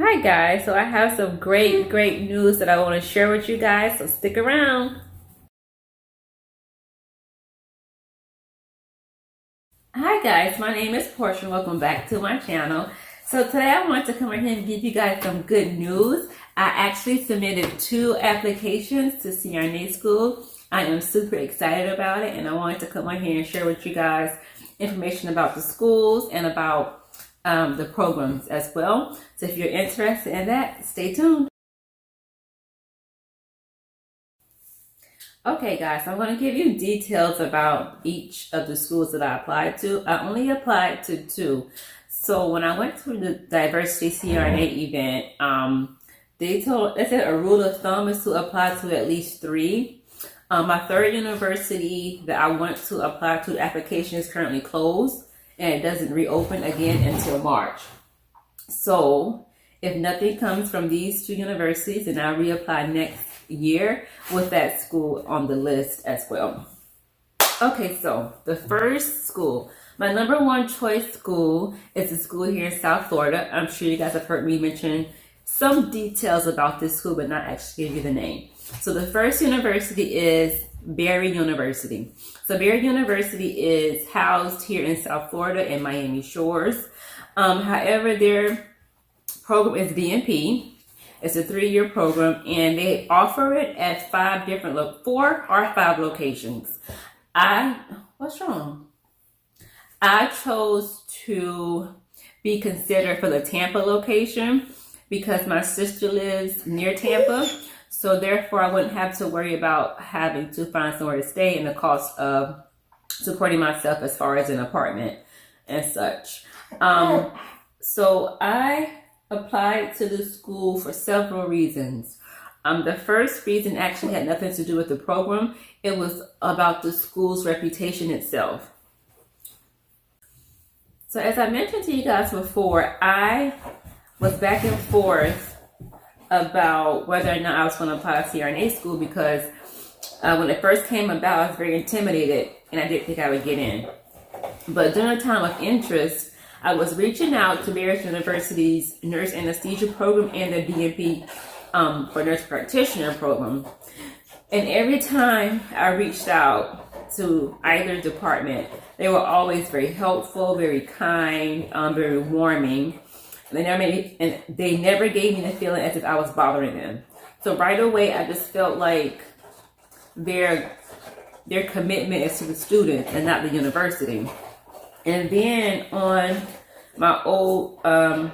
Hi guys, so I have some great news that I want to share with you guys, so stick around. Hi guys, my name is Portia. Welcome back to my channel. So today I want to come in here and give you guys some good news. I actually submitted 2 applications to CRNA school. I am super excited about it, and I wanted to come on here and share with you guys information about the schools and about the programs as well. So if you're interested in that, stay tuned. Okay guys, so I'm going to give you details about each of the schools that I applied to. I only applied to 2. So when I went to the Diversity CRNA event, they said a rule of thumb is to apply to at least 3. My third university that I went to apply to, the application is currently closed and it doesn't reopen again until March. So if nothing comes from these 2 universities, then I'll reapply next year with that school on the list as well. Okay, so the first school, my number 1 choice school is a school here in South Florida. I'm sure you guys have heard me mention some details about this school, but not actually give you the name. So the first university is Barry University. So Barry University is housed here in South Florida in Miami Shores. However, their program is DNP. It's a 3-year program, and they offer it at 4 or 5 locations. What's wrong? I chose to be considered for the Tampa location because my sister lives near Tampa. So therefore, I wouldn't have to worry about having to find somewhere to stay and the cost of supporting myself as far as an apartment and such. So I applied to the school for several reasons. The first reason actually had nothing to do with the program. It was about the school's reputation itself. So as I mentioned to you guys before, I was back and forth about whether or not I was going to apply to CRNA school because when it first came about, I was very intimidated and I didn't think I would get in. But during a time of interest, I was reaching out to various universities' nurse anesthesia program and the DNP for nurse practitioner program. And every time I reached out to either department, they were always very helpful, very kind, very warming. And they never gave me the feeling as if I was bothering them. So right away, I just felt like their commitment is to the students and not the university. And then on my old med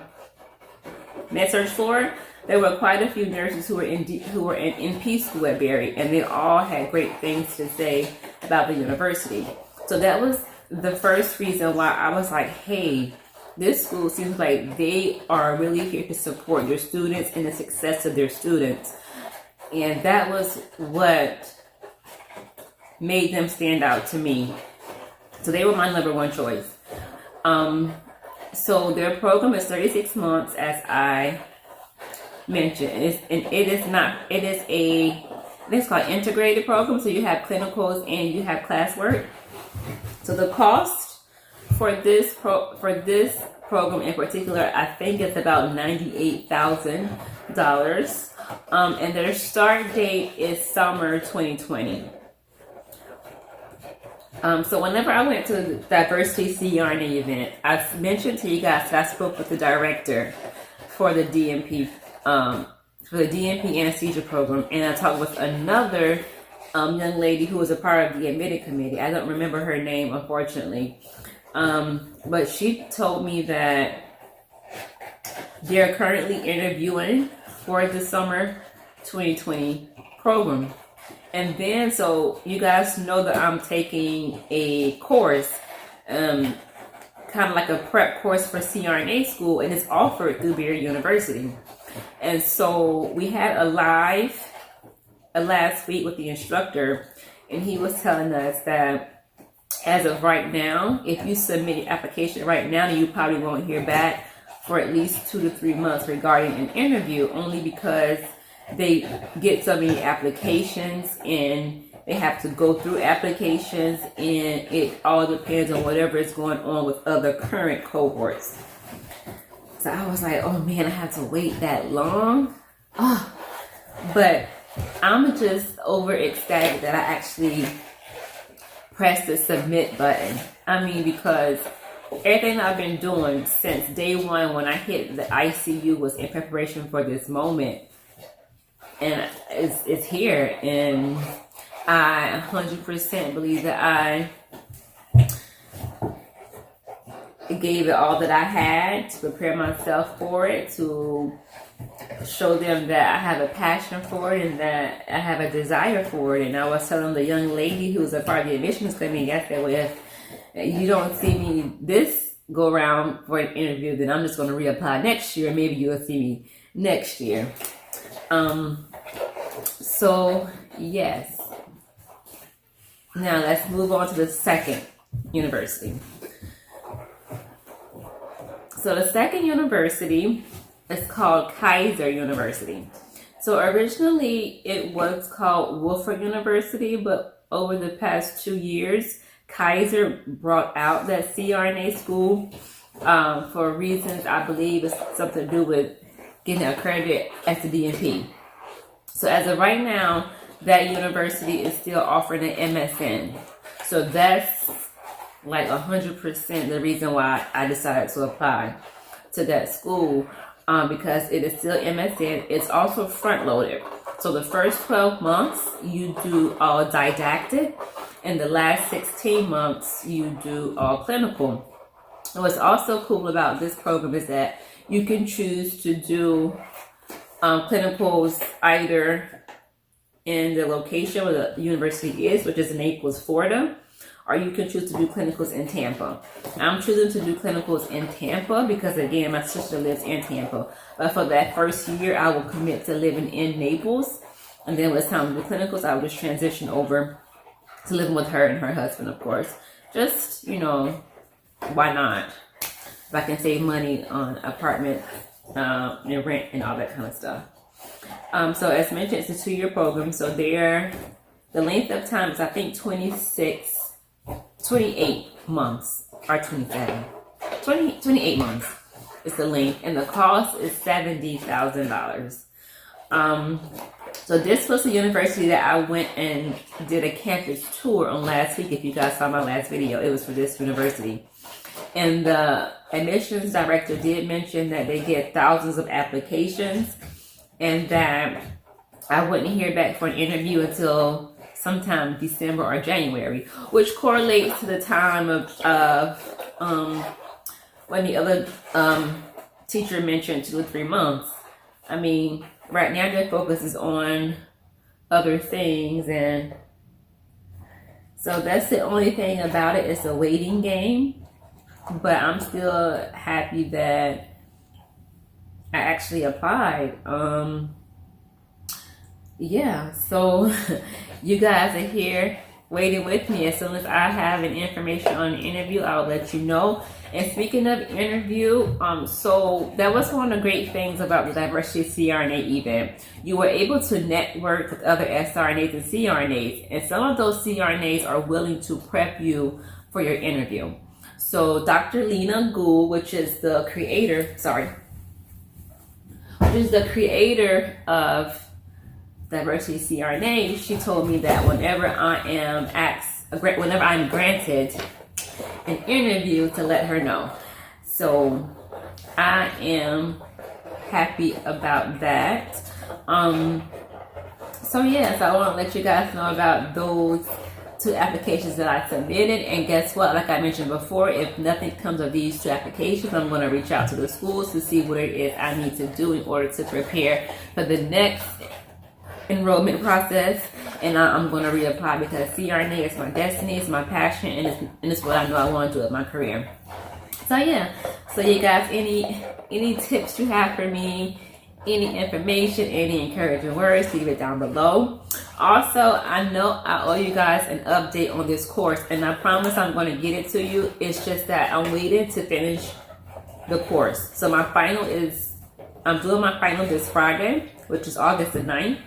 surg floor, there were quite a few nurses who were in NP school at Barry, and they all had great things to say about the university. So that was the first reason why I was like, hey, this school seems like they are really here to support their students and the success of their students. And that was what made them stand out to me. So they were my number 1 choice. So their program is 36 months, as I mentioned. It's called integrated program. So you have clinicals and you have classwork. So the cost for this program in particular, I think it's about $98,000. And their start date is summer 2020. So whenever I went to the Diversity CRNA event, I mentioned to you guys that I spoke with the director for the DNP anesthesia program, and I talked with another young lady who was a part of the admitted committee. I don't remember her name, unfortunately, but she told me that they're currently interviewing for the summer 2020 program. And then, so you guys know that I'm taking a course, kind of like a prep course for CRNA school, and it's offered through Barry University. And so we had a last week with the instructor, and he was telling us that as of right now, if you submit your application right now, you probably won't hear back for at least 2 to 3 months regarding an interview, only because they get so many applications and they have to go through applications, and it all depends on whatever is going on with other current cohorts. So So I was like, oh man, I have to wait that long. Oh, but I'm just over ecstatic that I actually pressed the submit button. I mean, because everything I've been doing since day one when I hit the ICU was in preparation for this moment. And it's here. And I 100% believe that I gave it all that I had to prepare myself for it, to show them that I have a passion for it and that I have a desire for it. And I was telling the young lady who was a part of the admissions committee, I said, well, if you don't see me this go around for an interview, then I'm just going to reapply next year. Maybe you'll see me next year. So yes. Now let's move on to the second university. So the second university is called Keiser University. So originally it was called Wolford University, but over the past 2 years, Keiser brought out that CRNA school for reasons I believe it's something to do with getting accredited as the DNP. So as of right now, that university is still offering an MSN. So that's like 100% the reason why I decided to apply to that school, because it is still MSN. It's also front loaded. So the first 12 months you do all didactic, and the last 16 months you do all clinical. And what's also cool about this program is that you can choose to do clinicals either in the location where the university is, which is in Naples, Florida, or you can choose to do clinicals in Tampa. I'm choosing to do clinicals in Tampa because, again, my sister lives in Tampa. But for that first year, I will commit to living in Naples. And then when it's time to do clinicals, I will just transition over to living with her and her husband, of course. Just, why not? If I can save money on apartment and rent and all that kind of stuff. So as mentioned, it's a 2-year program. So the length of time is, I think, 28 months or 28 months is the length, and the cost is $70,000. So this was the university that I went and did a campus tour on last week. If you guys saw my last video, it was for this university. And the admissions director did mention that they get thousands of applications and that I wouldn't hear back for an interview until sometime December or January, which correlates to the time of when the other teacher mentioned 2 or 3 months. I mean, right now their focus is on other things, and so that's the only thing about it. It's a waiting game, but I'm still happy that I actually applied. Yeah, so you guys are here waiting with me. As soon as I have an information on the interview, I'll let you know. And speaking of interview, so that was one of the great things about the Diversity CRNA event. You were able to network with other SRNAs and CRNAs, and some of those CRNAs are willing to prep you for your interview. So Dr. Lena Gould, which is the creator of Diversity CRNA, she told me that whenever I'm granted an interview, to let her know. So I am happy about that. So yes, I want to let you guys know about those 2 applications that I submitted. And guess what? Like I mentioned before, if nothing comes of these 2 applications, I'm going to reach out to the schools to see what it is I need to do in order to prepare for the next enrollment process, and I'm going to reapply because CRNA is my destiny, it's my passion, and it's what I know I want to do with my career. So yeah, so you guys, any tips you have for me, any information, any encouraging words, leave it down below. Also, I know I owe you guys an update on this course, and I promise I'm going to get it to you. It's just that I'm waiting to finish the course. So I'm doing my final this Friday, which is August the 9th.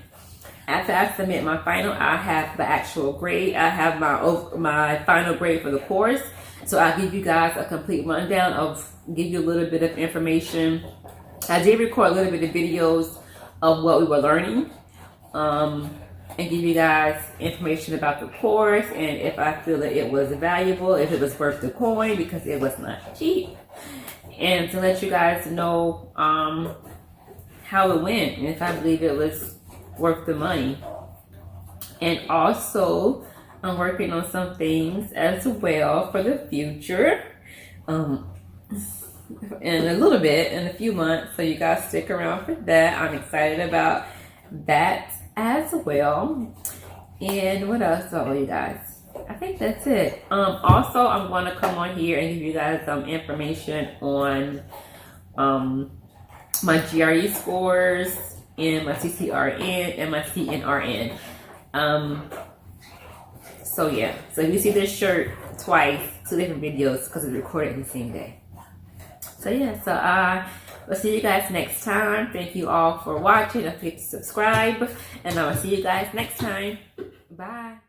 After I submit my final, I have the actual grade. I have my final grade for the course, So I'll give you guys a complete rundown give you a little bit of information. I did record a little bit of videos of what we were learning, and give you guys information about the course and if I feel that it was valuable, if it was worth the coin, because it was not cheap, and to let you guys know how it went and if I believe it was worth the money. And also, I'm working on some things as well for the future. In a little bit, in a few months, so you guys stick around for that. I'm excited about that as well. And what else? Oh, you guys, I think that's it. Also, I'm going to come on here and give you guys some information on my GRE scores and my CCRN and my CNRN. So yeah, so if you see this shirt twice, 2 different videos, because it's recorded in the same day. So yeah, so we'll see you guys next time. Thank you all for watching. Don't forget to subscribe, and I will see you guys next time. Bye.